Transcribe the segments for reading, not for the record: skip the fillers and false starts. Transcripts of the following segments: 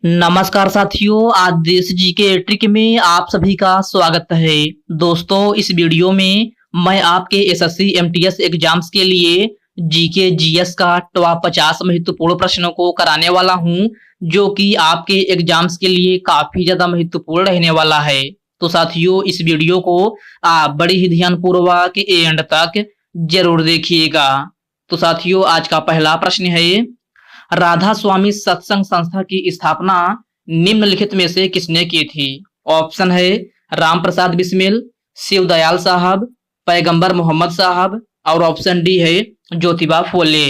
नमस्कार साथियों, आज देश जी के ट्रिक में आप सभी का स्वागत है। दोस्तों, इस वीडियो में मैं आपके एसएससी एमटीएस एग्जाम्स के लिए जीके जीएस का टॉप 50 महत्वपूर्ण प्रश्नों को कराने वाला हूं, जो कि आपके एग्जाम्स के लिए काफी ज्यादा महत्वपूर्ण रहने वाला है। तो साथियों, इस वीडियो को आप बड़े ही ध्यानपूर्वक एंड तक जरूर देखिएगा। तो साथियों, आज का पहला प्रश्न है, राधा स्वामी सत्संग संस्था की स्थापना निम्नलिखित में से किसने की थी? ऑप्शन है राम प्रसाद बिस्मिल, शिव दयाल साहब, पैगंबर मोहम्मद साहब और ऑप्शन डी है ज्योतिबा फूले।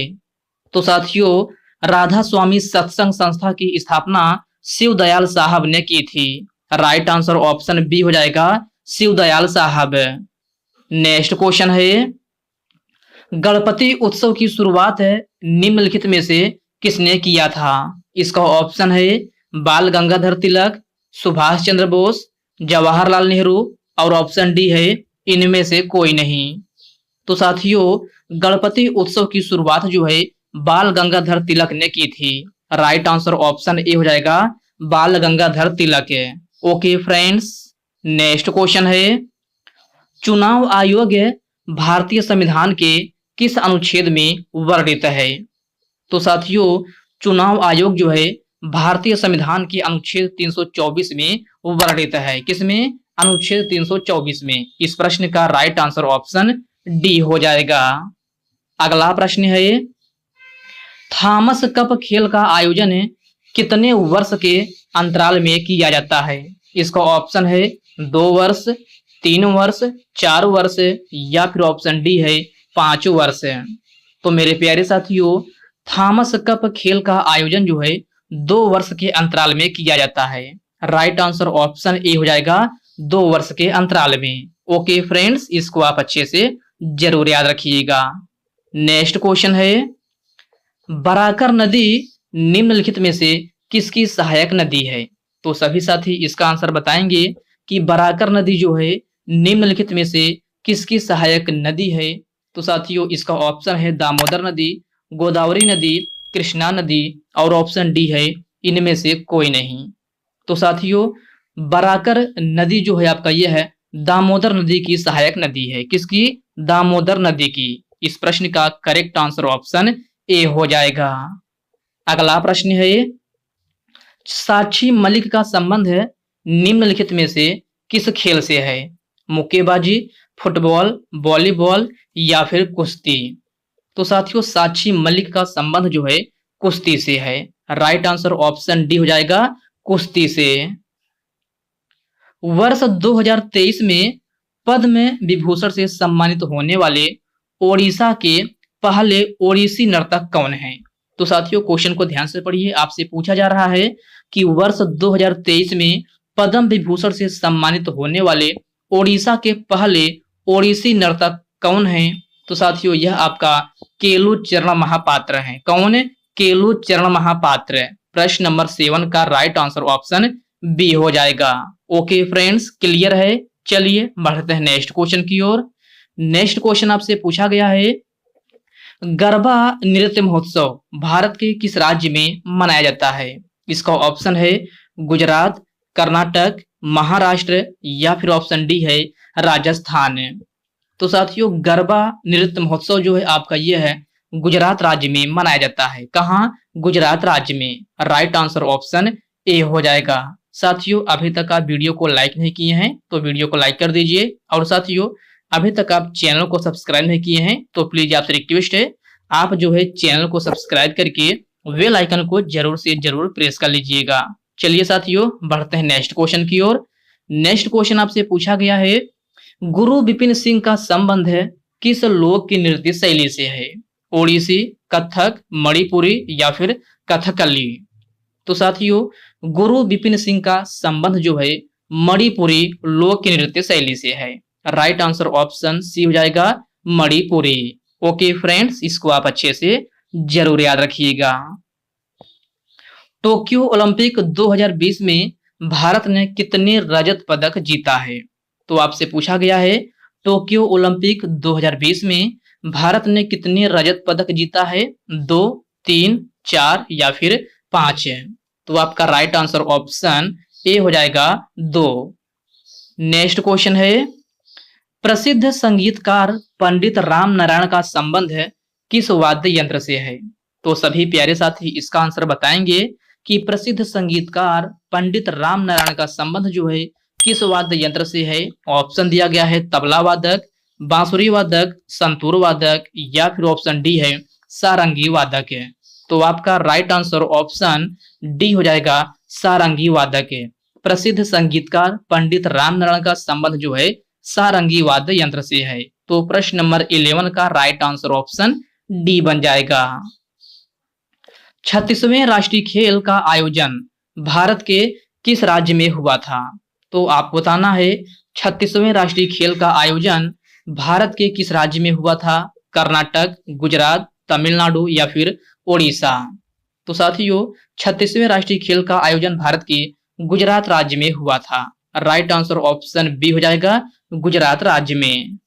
तो साथियों, राधा स्वामी सत्संग संस्था की स्थापना शिव दयाल साहब ने की थी। राइट आंसर ऑप्शन बी हो जाएगा, शिव दयाल साहब। नेक्स्ट क्वेश्चन है, गणपति उत्सव की शुरुआत है निम्नलिखित में से किसने किया था? इसका ऑप्शन है बाल गंगाधर तिलक, सुभाष चंद्र बोस, जवाहरलाल नेहरू और ऑप्शन डी है इनमें से कोई नहीं। तो साथियों, गणपति उत्सव की शुरुआत जो है बाल गंगाधर तिलक ने की थी। राइट आंसर ऑप्शन ए हो जाएगा, बाल गंगाधर तिलक है। ओके फ्रेंड्स, नेक्स्ट क्वेश्चन है, चुनाव आयोग भारतीय संविधान के किस अनुच्छेद में वर्णित है? तो साथियों, चुनाव आयोग जो है भारतीय संविधान के अनुच्छेद 324 में वर्णित है। किसमें? अनुच्छेद 324 में। इस प्रश्न का राइट आंसर ऑप्शन डी हो जाएगा। अगला प्रश्न है, थॉमस कप खेल का आयोजन कितने वर्ष के अंतराल में किया जाता है? इसका ऑप्शन है 2 वर्ष, 3 वर्ष, 4 वर्ष या फिर ऑप्शन डी है 5 वर्ष। तो मेरे प्यारे साथियों, थॉमस कप खेल का आयोजन जो है 2 वर्ष के अंतराल में किया जाता है। राइट आंसर ऑप्शन ए हो जाएगा, 2 वर्ष के अंतराल में। ओके फ्रेंड्स, इसको आप अच्छे से जरूर याद रखिएगा। नेक्स्ट क्वेश्चन है, बराकर नदी निम्नलिखित में से किसकी सहायक नदी है? तो सभी साथी इसका आंसर बताएंगे कि बराकर नदी जो है निम्नलिखित में से किसकी सहायक नदी है। तो साथियों, इसका ऑप्शन है दामोदर नदी, गोदावरी नदी, कृष्णा नदी और ऑप्शन डी है इनमें से कोई नहीं। तो साथियों, बराकर नदी जो है आपका यह है दामोदर नदी की सहायक नदी है। किसकी? दामोदर नदी की। इस प्रश्न का करेक्ट आंसर ऑप्शन ए हो जाएगा। अगला प्रश्न है, साक्षी मलिक का संबंध है निम्नलिखित में से किस खेल से है? मुक्केबाजी, फुटबॉल, वॉलीबॉल या फिर कुश्ती। तो साथियों, साक्षी मलिक का संबंध जो है कुश्ती से है। राइट आंसर ऑप्शन डी हो जाएगा, कुश्ती से। वर्ष 2023 में पद्म विभूषण से सम्मानित होने वाले ओडिशा के पहले ओडिसी नर्तक कौन हैं? तो साथियों, क्वेश्चन को ध्यान से पढ़िए। आपसे पूछा जा रहा है कि वर्ष 2023 में पद्म विभूषण से सम्मानित होने वाले ओडिशा के पहले ओडिसी नर्तक कौन हैं? तो साथियों, यह आपका केलू चरण महापात्र हैं। कौन? केलू चरण महापात्र। प्रश्न नंबर 7 का राइट आंसर ऑप्शन बी हो जाएगा। ओके फ्रेंड्स, क्लियर है? चलिए बढ़ते हैं नेक्स्ट क्वेश्चन की ओर। नेक्स्ट क्वेश्चन आपसे पूछा गया है, गरबा नृत्य महोत्सव भारत के किस राज्य में मनाया जाता है? इसका ऑप्शन है गुजरात, कर्नाटक, महाराष्ट्र या फिर ऑप्शन डी है राजस्थान। तो साथियों, गरबा नृत्य महोत्सव जो है आपका यह है गुजरात राज्य में मनाया जाता है। कहाँ? गुजरात राज्य में। राइट आंसर ऑप्शन ए हो जाएगा। साथियों, अभी तक आप वीडियो को लाइक नहीं किए हैं तो वीडियो को लाइक कर दीजिए, और साथियों अभी तक आप चैनल को सब्सक्राइब नहीं किए हैं तो प्लीज आपसे रिक्वेस्ट है, आप जो है चैनल को सब्सक्राइब करके बेल आइकन को जरूर से जरूर प्रेस कर लीजिएगा। चलिए साथियों, बढ़ते हैं नेक्स्ट क्वेश्चन की ओर। नेक्स्ट क्वेश्चन आपसे पूछा गया है, गुरु विपिन सिंह का संबंध है किस लोक की नृत्य शैली से है? ओडिसी, कथक, मणिपुरी या फिर कथकली। तो साथियों, गुरु विपिन सिंह का संबंध जो है मणिपुरी लोक की नृत्य शैली से है। राइट आंसर ऑप्शन सी हो जाएगा, मणिपुरी। ओके फ्रेंड्स, इसको आप अच्छे से जरूर याद रखिएगा। टोक्यो ओलंपिक 2020 में भारत ने कितने रजत पदक जीता है? तो आपसे पूछा गया है, टोक्यो ओलंपिक 2020 में भारत ने कितने रजत पदक जीता है? 2, 3, 4 या फिर 5। तो आपका राइट आंसर ऑप्शन ए हो जाएगा 2। नेक्स्ट क्वेश्चन है, प्रसिद्ध संगीतकार पंडित राम नारायण का संबंध किस वाद्य यंत्र से है? तो सभी प्यारे साथी इसका आंसर बताएंगे कि प्रसिद्ध संगीतकार पंडित राम नारायण का संबंध जो है किस वाद्य यंत्र से है। ऑप्शन दिया गया है तबला वादक, बांसुरी वादक, संतूर वादक या फिर ऑप्शन डी है सारंगी वादक है। तो आपका राइट आंसर ऑप्शन डी हो जाएगा सारंगी वादक है। प्रसिद्ध संगीतकार पंडित राम नारायण का संबंध जो है सारंगी वाद्य यंत्र से है। तो प्रश्न नंबर 11 का राइट आंसर ऑप्शन डी बन जाएगा। 36वें राष्ट्रीय खेल का आयोजन भारत के किस राज्य में हुआ था? तो आपको बताना है 36वें राष्ट्रीय खेल का आयोजन भारत के किस राज्य में हुआ था? कर्नाटक, गुजरात, तमिलनाडु या फिर ओडिशा। तो साथियों 36वें राष्ट्रीय खेल का आयोजन भारत के गुजरात राज्य में हुआ था। राइट आंसर ऑप्शन बी हो जाएगा गुजरात राज्य में।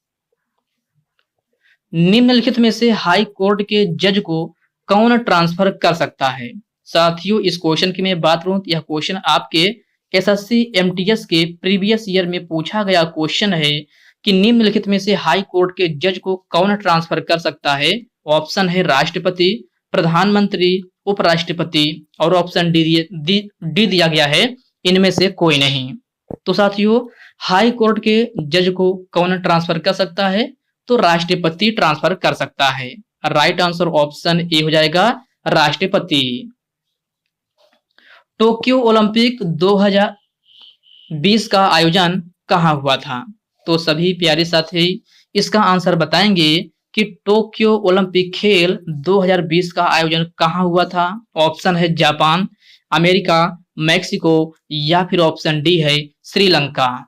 निम्नलिखित में से हाई कोर्ट के जज को कौन ट्रांसफर कर सकता है? साथियों इस क्वेश्चन की मैं बात करूं तो यह क्वेश्चन आपके एसएससी एमटीएस के प्रीवियस ईयर में पूछा गया क्वेश्चन है कि निम्नलिखित में से हाई कोर्ट के जज को कौन ट्रांसफर कर सकता है। ऑप्शन है राष्ट्रपति, प्रधानमंत्री, उपराष्ट्रपति और ऑप्शन डी दिया गया है इनमें से कोई नहीं। तो साथियों हाई कोर्ट के जज को कौन ट्रांसफर कर सकता है? तो राष्ट्रपति ट्रांसफर कर सकता है। राइट आंसर ऑप्शन ए हो जाएगा राष्ट्रपति। टोक्यो ओलंपिक 2020 का आयोजन कहां हुआ था? तो सभी प्यारे साथी इसका आंसर बताएंगे कि टोक्यो ओलंपिक खेल 2020 का आयोजन कहां हुआ था। ऑप्शन है जापान, अमेरिका, मैक्सिको या फिर ऑप्शन डी है श्रीलंका।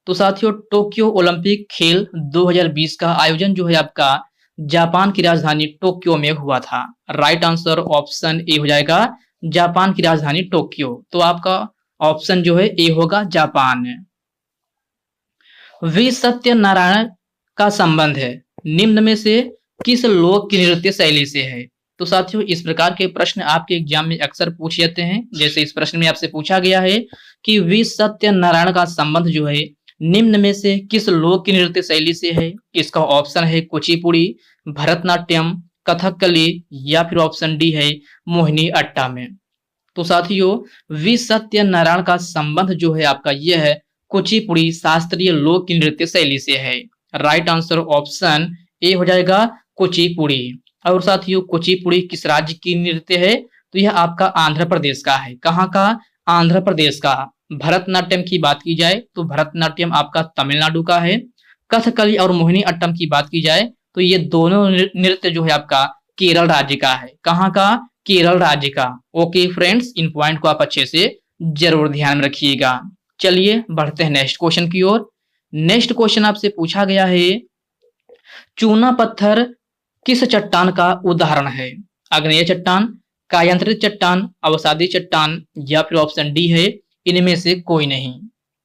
तो साथियों टोक्यो ओलंपिक खेल 2020 का आयोजन जो है आपका जापान की राजधानी टोक्यो में हुआ था। राइट आंसर ऑप्शन ए हो जाएगा जापान की राजधानी टोक्यो। तो आपका ऑप्शन जो है ए होगा जापान। वी सत्यनारायण का संबंध है निम्न में से किस लोक की नृत्य शैली से है? तो साथियों इस प्रकार के प्रश्न आपके एग्जाम में अक्सर पूछे जाते हैं। जैसे इस प्रश्न में आपसे पूछा गया है कि वी सत्यनारायण का संबंध जो है निम्न में से किस लोक की नृत्य शैली से है? इसका ऑप्शन है कुचिपुड़ी, भरतनाट्यम, कथकली या फिर ऑप्शन डी है मोहिनी अट्टा में। तो साथियों वी सत्यनारायण का संबंध जो है आपका यह है कुचिपुड़ी शास्त्रीय लोक की नृत्य शैली से है। राइट आंसर ऑप्शन ए हो जाएगा कुचिपुड़ी। और साथियों कुचिपुड़ी किस राज्य की नृत्य है? तो यह आपका आंध्र प्रदेश का है। कहाँ का? आंध्र प्रदेश का। भरतनाट्यम की बात की जाए तो भरतनाट्यम आपका तमिलनाडु का है। कथकली और मोहिनी अट्टम की बात की जाए तो ये दोनों नृत्य जो है आपका केरल राज्य का है। कहाँ का? केरल राज्य का। ओके फ्रेंड्स इन पॉइंट को आप अच्छे से जरूर ध्यान में रखिएगा। चलिए बढ़ते हैं नेक्स्ट क्वेश्चन की ओर। नेक्स्ट क्वेश्चन आपसे पूछा गया है चूना पत्थर किस चट्टान का उदाहरण है? आग्नेय चट्टान, कायांतरित चट्टान, अवसादी चट्टान या फिर ऑप्शन डी है इनमें से कोई नहीं।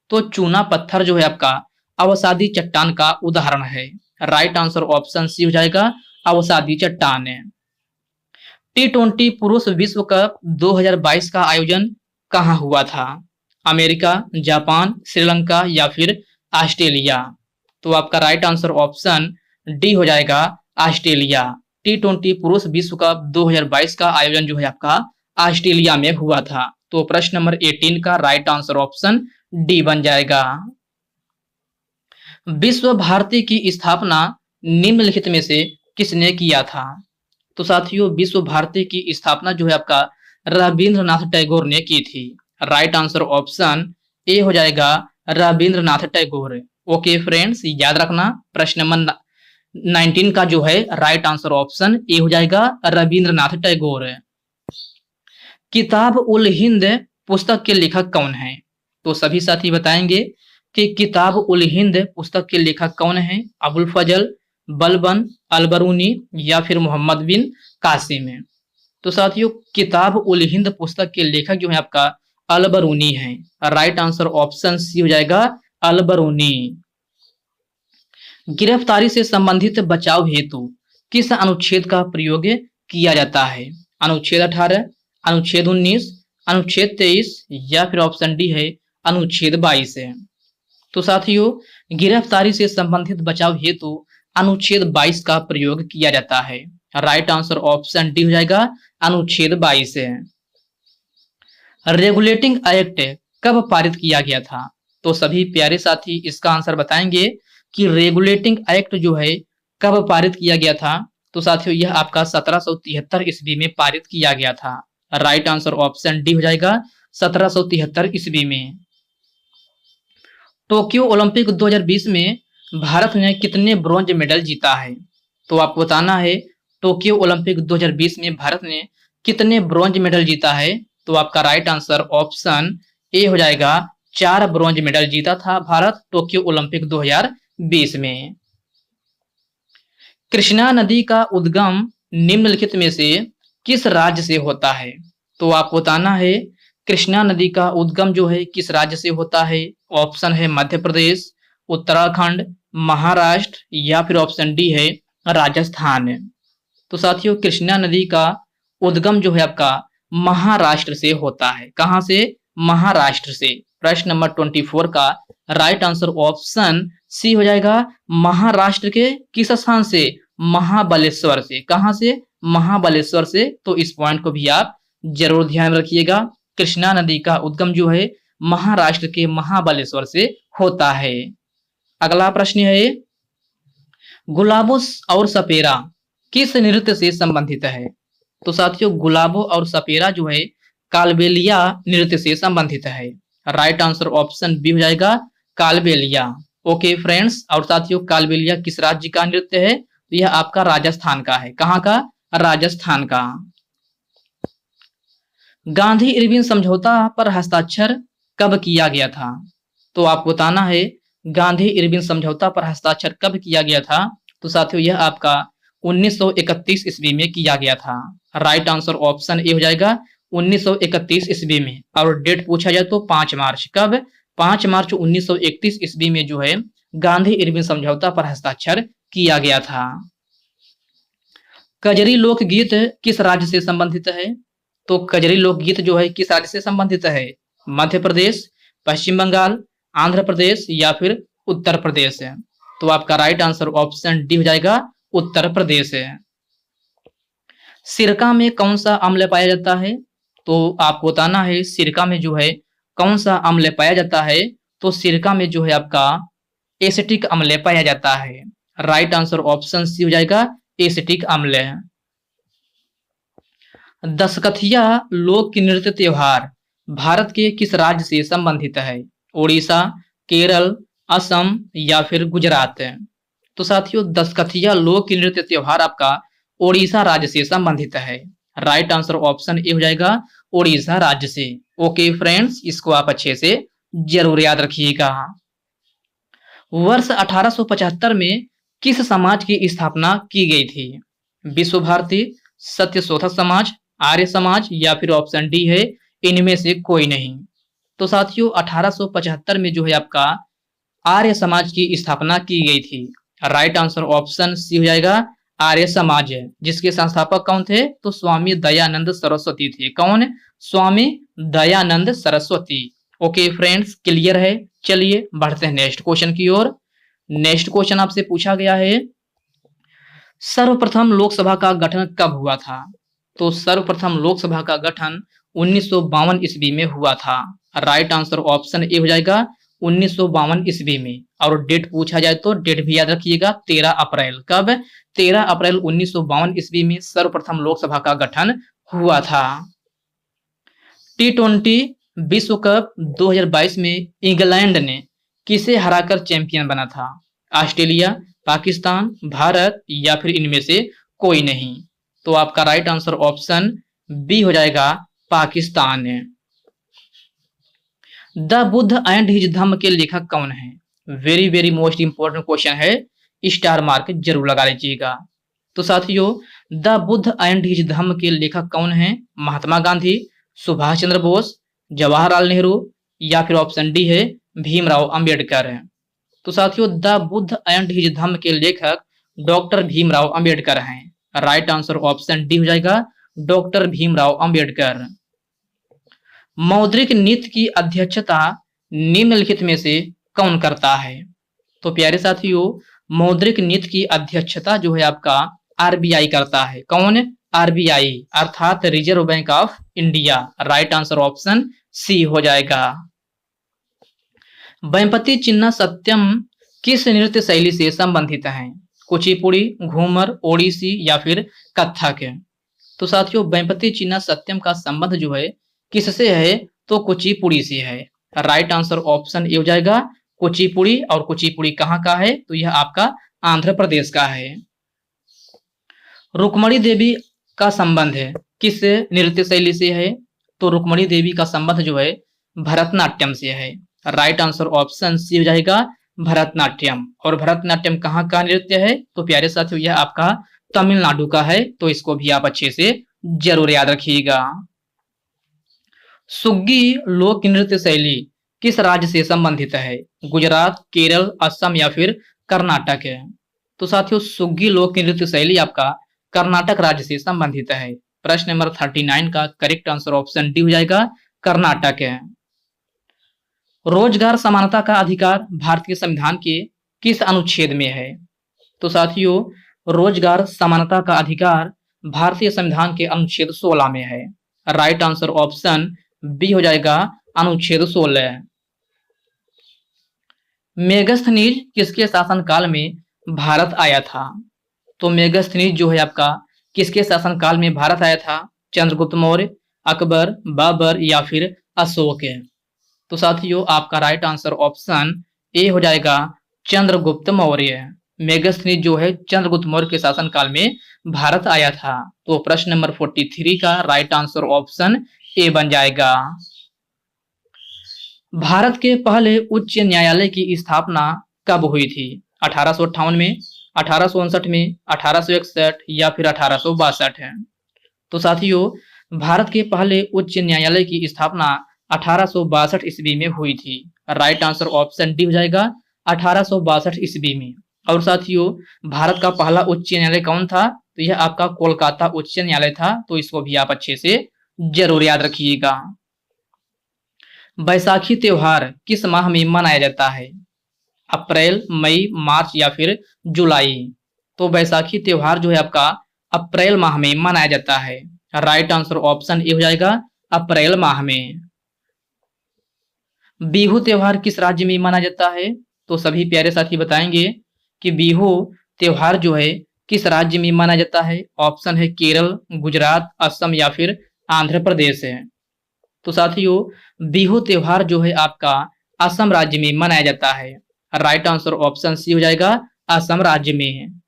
तो चूना पत्थर जो है आपका अवसादी चट्टान का उदाहरण है। राइट आंसर ऑप्शन सी हो जाएगा अवसादी चट्टान है। T20 पुरुष विश्व कप 2022 का आयोजन कहां हुआ था? अमेरिका, जापान, श्रीलंका या फिर ऑस्ट्रेलिया। तो आपका राइट आंसर ऑप्शन डी हो जाएगा ऑस्ट्रेलिया। T20 पुरुष विश्व कप 2022 का आयोजन जो है आपका ऑस्ट्रेलिया में हुआ था। तो प्रश्न नंबर 18 का राइट आंसर ऑप्शन डी बन जाएगा। विश्व भारती की स्थापना निम्नलिखित में से किसने किया था? तो साथियों विश्व भारती की स्थापना जो है आपका रविंद्रनाथ टैगोर ने की थी। राइट आंसर ऑप्शन ए हो जाएगा रविंद्रनाथ टैगोर। ओके फ्रेंड्स याद रखना प्रश्न नंबर 19 का जो है राइट आंसर ऑप्शन ए हो जाएगा रविंद्रनाथ टैगोर। किताब उल हिंद पुस्तक के लेखक कौन है? तो सभी साथी बताएंगे कि किताब उल हिंद पुस्तक के लेखक कौन है? अबुल फजल, बलबन, अलबरूनी या फिर मोहम्मद बिन कासिम है। तो साथियों किताब उल हिंद पुस्तक के लेखक जो है आपका अलबरूनी है। राइट आंसर ऑप्शन सी हो जाएगा अलबरूनी। गिरफ्तारी से संबंधित बचाव हेतु किस अनुच्छेद का प्रयोग किया जाता है? अनुच्छेद 18, अनुच्छेद 19, अनुच्छेद 23 या फिर ऑप्शन डी है अनुच्छेद 22 है। तो साथियों गिरफ्तारी से संबंधित बचाव हेतु अनुच्छेद 22 का प्रयोग किया जाता है। राइट आंसर ऑप्शन डी हो जाएगा अनुच्छेद 22 है। रेगुलेटिंग एक्ट कब पारित किया गया था? तो सभी प्यारे साथी इसका आंसर बताएंगे कि रेगुलेटिंग एक्ट जो है कब पारित किया गया था। तो साथियों यह आपका 1773 ईस्वी में पारित किया गया था। राइट आंसर ऑप्शन डी हो जाएगा 1773 ईस्वी में। टोक्यो ओलंपिक 2020 में भारत ने कितने ब्रॉन्ज मेडल जीता है? तो आपको बताना है टोक्यो ओलंपिक 2020 में भारत ने कितने ब्रॉन्ज मेडल जीता है। तो आपका राइट आंसर ऑप्शन ए हो जाएगा 4 ब्रॉन्ज मेडल जीता था भारत टोक्यो ओलंपिक 2020 में। कृष्णा नदी का उद्गम निम्नलिखित में से किस राज्य से होता है? तो आपको बताना है कृष्णा नदी का उद्गम जो है किस राज्य से होता है। ऑप्शन है मध्य प्रदेश, उत्तराखंड, महाराष्ट्र या फिर ऑप्शन डी है राजस्थान। तो साथियों कृष्णा नदी का उद्गम जो है आपका महाराष्ट्र से होता है। कहां से? महाराष्ट्र से। प्रश्न नंबर 24 का राइट आंसर ऑप्शन सी हो जाएगा महाराष्ट्र के किस स्थान से? महाबलेश्वर से। कहां से? महाबलेश्वर से। तो इस पॉइंट को भी आप जरूर ध्यान रखिएगा। कृष्णा नदी का उद्गम जो है महाराष्ट्र के महाबलेश्वर से होता है। अगला प्रश्न है गुलाबो और सपेरा किस नृत्य से संबंधित है? तो साथियों गुलाबो और सपेरा जो है कालबेलिया नृत्य से संबंधित है। राइट आंसर ऑप्शन बी हो जाएगा कालबेलिया। ओके फ्रेंड्स, और साथियों कालबेलिया किस राज्य का नृत्य है? तो यह आपका राजस्थान का है। कहां का? राजस्थान का। गांधी इरविन समझौता पर हस्ताक्षर कब किया गया था? तो आपको बताना है गांधी इरविन समझौता पर हस्ताक्षर कब किया गया था। तो साथियों यह आपका 1931 ईस्वी में किया गया था। राइट आंसर ऑप्शन ए हो जाएगा 1931 ईस्वी में। और डेट पूछा जाए तो 5 मार्च। कब? 5 मार्च 1931 ईस्वी में जो है गांधी इरविन समझौता पर हस्ताक्षर किया गया था। कजरी लोकगीत किस राज्य से संबंधित है? तो कजरी लोकगीत जो है किस राज्य से संबंधित है? मध्य प्रदेश, पश्चिम बंगाल, आंध्र प्रदेश या फिर उत्तर प्रदेश है। तो आपका राइट आंसर ऑप्शन डी हो जाएगा उत्तर प्रदेश है। सिरका में कौन सा अम्ल पाया जाता है? तो आपको बताना है सिरका में जो है कौन सा अम्ल पाया जाता है। तो सिरका में जो है आपका एसिटिक अम्ल पाया जाता है। राइट आंसर ऑप्शन सी हो जाएगा एसिटिक अम्ल। दशकथिया लोक नृत्य त्योहार भारत के किस राज्य से संबंधित है? ओडिशा, केरल, असम या फिर गुजरात। तो साथियों दशकथिया लोक नृत्य त्योहार आपका ओडिशा राज्य से संबंधित है। राइट आंसर ऑप्शन ए हो जाएगा ओडिशा राज्य से। ओके फ्रेंड्स, इसको आप अच्छे से जरूर याद रखिएगा। वर्ष 1875 में किस समाज की स्थापना की गई थी? विश्व भारती, सत्य शोधक समाज, आर्य समाज या फिर ऑप्शन डी है इनमें से कोई नहीं। तो साथियों 1875 में जो है आपका आर्य समाज की स्थापना की गई थी। राइट आंसर ऑप्शन सी हो जाएगा आर्य समाज है। जिसके संस्थापक कौन थे? तो स्वामी दयानंद सरस्वती थे। कौन? Swami Dayanand Saraswati. Okay friends, clear है। चलिए बढ़ते हैं नेक्स्ट क्वेश्चन की ओर। नेक्स्ट क्वेश्चन आपसे पूछा गया है सर्वप्रथम लोकसभा का गठन कब हुआ था? तो सर्वप्रथम लोकसभा का गठन 1952 ईस्वी में हुआ था। राइट आंसर ऑप्शन ए हो जाएगा 1952 ईस्वी में। और डेट पूछा जाए तो डेट भी याद रखिएगा 13 अप्रैल। कब? 13 अप्रैल 1952 ईस्वी में सर्वप्रथम लोकसभा का गठन हुआ था। T20 विश्व कप 2022 में इंग्लैंड ने किसे हराकर चैंपियन बना था? ऑस्ट्रेलिया, पाकिस्तान, भारत या फिर इनमें से कोई नहीं। तो आपका राइट आंसर ऑप्शन बी हो जाएगा Pakistan. The Buddha and his Dhamma के लेखक कौन है? Very very most important question है, स्टार मार्क जरूर लगा लीजिएगा। तो साथियों the Buddha and his Dhamma के लेखक कौन है? महात्मा गांधी, सुभाष चंद्र बोस, जवाहरलाल नेहरू या फिर ऑप्शन डी है भीमराव अंबेडकर है। तो साथियों the Buddha and his Dhamma के लेखक डॉक्टर भीमराव अंबेडकर हैं। राइट आंसर ऑप्शन डी हो जाएगा डॉक्टर भीमराव अंबेडकर। मौद्रिक नीति की अध्यक्षता निम्नलिखित में से कौन करता है? तो प्यारे साथियों, मौद्रिक नीति की अध्यक्षता जो है आपका आरबीआई करता है। कौन? आरबीआई अर्थात reserve bank of India. Right answer option C हो जाएगा। वेम्पति चिन्ना सत्यम किस नृत्य शैली से संबंधित है? कुचिपुड़ी, घूमर, ओडिसी या फिर कथक? तो साथियों, वेम्पति चिन्ना सत्यम का संबंध जो है किससे है? तो कुचिपुड़ी से है। राइट आंसर ऑप्शन ए हो जाएगा कुचिपुड़ी। और कुचिपुड़ी कहाँ का है? तो यह आपका आंध्र प्रदेश का है। रुक्मणी देवी का संबंध है किस नृत्य शैली से है? तो रुक्मणी देवी का संबंध जो है भरतनाट्यम से है। राइट आंसर ऑप्शन सी हो जाएगा भरतनाट्यम। और भरतनाट्यम कहाँ का नृत्य है? तो प्यारे साथियों, यह आपका तमिलनाडु का है। तो इसको भी आप अच्छे से जरूर याद रखिएगा। सुग्गी लोक नृत्य शैली किस राज्य से संबंधित है? गुजरात, केरल, असम या फिर कर्नाटक है? तो साथियों, सुग्गी लोक नृत्य शैली आपका कर्नाटक राज्य से संबंधित है। प्रश्न नंबर 39 का करेक्ट आंसर ऑप्शन डी हो जाएगा कर्नाटक है। रोजगार समानता का अधिकार भारतीय संविधान के किस अनुच्छेद में है? तो साथियों, रोजगार समानता का अधिकार भारतीय संविधान के अनुच्छेद 16 में है। राइट आंसर ऑप्शन बी हो जाएगा अनुच्छेद 16। मेगास्थनीज किसके शासनकाल में भारत आया था? तो मेगास्थनीज जो है आपका किसके शासनकाल में भारत आया था? चंद्रगुप्त मौर्य, अकबर, बाबर या फिर अशोक? तो साथियों, आपका राइट आंसर ऑप्शन ए हो जाएगा चंद्रगुप्त मौर्य। मेगास्थनीज जो है चंद्रगुप्त मौर्य के शासनकाल में भारत आया था। तो प्रश्न नंबर 43 का राइट आंसर ऑप्शन ए बन जाएगा। भारत के पहले उच्च न्यायालय की स्थापना कब हुई थी? 1858 में, 1859 में, 1861 या फिर 1862 है? तो साथियों, भारत के पहले उच्च न्यायालय की स्थापना 1862 ईस्वी में हुई थी। राइट आंसर ऑप्शन डी हो जाएगा 1862 ईस्वी में। और साथियों, भारत का पहला उच्च न्यायालय कौन था? तो यह आपका कोलकाता उच्च न्यायालय था। तो इसको भी आप अच्छे से जरूर याद रखिएगा। बैसाखी त्योहार किस माह में मनाया जाता है? अप्रैल, मई, मार्च या फिर जुलाई? तो बैसाखी त्योहार जो है आपका अप्रैल माह में मनाया जाता है। राइट आंसर ऑप्शन ए हो जाएगा अप्रैल माह में। बिहू त्योहार किस राज्य में मनाया जाता है? तो सभी प्यारे साथी बताएंगे कि बिहू त्योहार जो है किस राज्य में मनाया जाता है? ऑप्शन है केरल, गुजरात, असम या फिर आंध्र प्रदेश है। तो साथियों, बिहू त्योहार जो है आपका असम राज्य में मनाया जाता है। राइट आंसर ऑप्शन सी हो जाएगा असम राज्य में।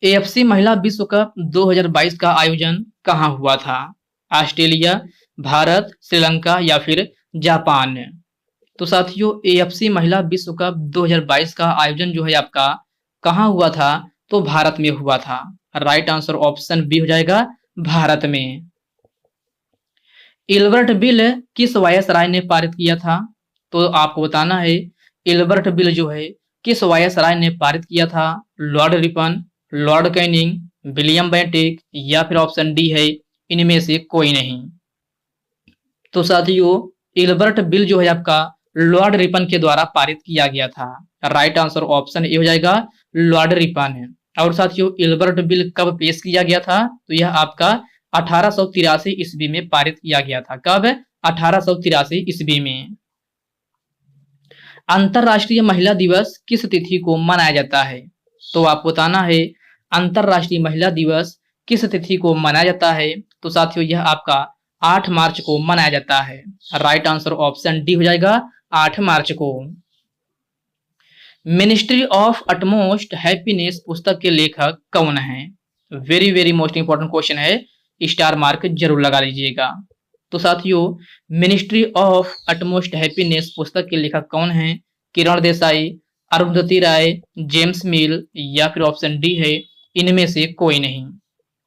एएफसी महिला विश्व कप 2022 का आयोजन कहाँ हुआ था? ऑस्ट्रेलिया, भारत, श्रीलंका या फिर जापान? तो साथियों, एएफसी महिला विश्व कप 2022 का आयोजन जो है आपका कहाँ हुआ था? तो भारत में हुआ था। राइट आंसर ऑप्शन बी हो जाएगा भारत में। इल्बर्ट बिल किस वायसराय ने पारित किया था? तो आपको बताना है इल्बर्ट बिल जो है किस वायसराय ने पारित किया था? Lord Ripon, Lord Canning, William Bentinck या फिर ऑप्शन डी है इनमें से कोई नहीं? तो साथियों, इल्बर्ट बिल जो है आपका लॉर्ड रिपन के द्वारा पारित किया गया था। राइट आंसर ऑप्शन ए हो जाएगा लॉर्ड रिपन है। और साथियों, इल्बर्ट बिल कब पेश किया गया था? तो यह आपका 1883 ईस्वी में पारित किया गया था। कब? 1883 ईस्वी में। अंतरराष्ट्रीय महिला दिवस किस तिथि को मनाया जाता है? तो आपको बताना है अंतरराष्ट्रीय महिला दिवस किस तिथि को मनाया जाता है? तो साथियों, यह आपका 8 मार्च को मनाया जाता है। राइट आंसर ऑप्शन डी हो जाएगा 8 मार्च को। मिनिस्ट्री ऑफ अटमोस्ट हैप्पीनेस पुस्तक के लेखक कौन है? Very very most important question है, स्टार मार्क जरूर लगा लीजिएगा। तो साथियों, मिनिस्ट्री ऑफ अटमोस्ट हैप्पीनेस पुस्तक के लेखक कौन है? किरण देसाई, अरुंधति राय, जेम्स मिल या फिर ऑप्शन डी है इनमें से कोई नहीं?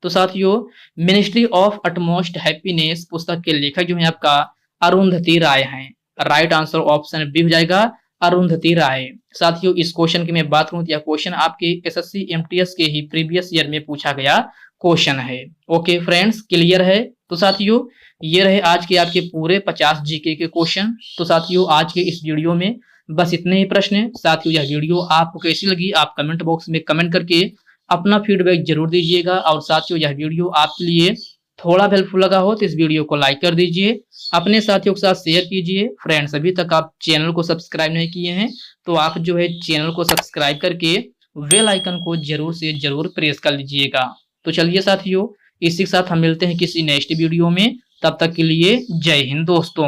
तो साथियों, मिनिस्ट्री ऑफ अटमोस्ट हैप्पीनेस पुस्तक के लेखक जो है आपका अरुंधति राय हैं। राइट आंसर ऑप्शन बी हो जाएगा अरुंधति राय। साथियों, इस क्वेश्चन की मैं बात करूं तो यह क्वेश्चन आपके एसएससी एमटीएस के ही प्रीवियस ईयर में पूछा गया क्वेश्चन है। ओके फ्रेंड्स, क्लियर है? तो साथियों ये रहे आज के आपके पूरे 50 जीके के क्वेश्चन। तो साथियों आज के इस वीडियो में बस इतने ही प्रश्न हैं। साथियों यह वीडियो आपको कैसी लगी आप कमेंट बॉक्स में कमेंट करके अपना फीडबैक जरूर दीजिएगा। और साथियों यह वीडियो आपके लिए थोड़ा हेल्पफुल लगा हो तो इस वीडियो को लाइक कर दीजिए, अपने साथियों के साथ शेयर कीजिए। फ्रेंड्स अभी तक आप चैनल को सब्सक्राइब नहीं किए हैं तो आप जो है चैनल को सब्सक्राइब करके बेल आइकन को जरूर से जरूर प्रेस कर लीजिएगा। तो चलिए साथियों इसी के साथ हम मिलते हैं किसी नेक्स्ट वीडियो में। तब तक के लिए जय हिंद दोस्तों।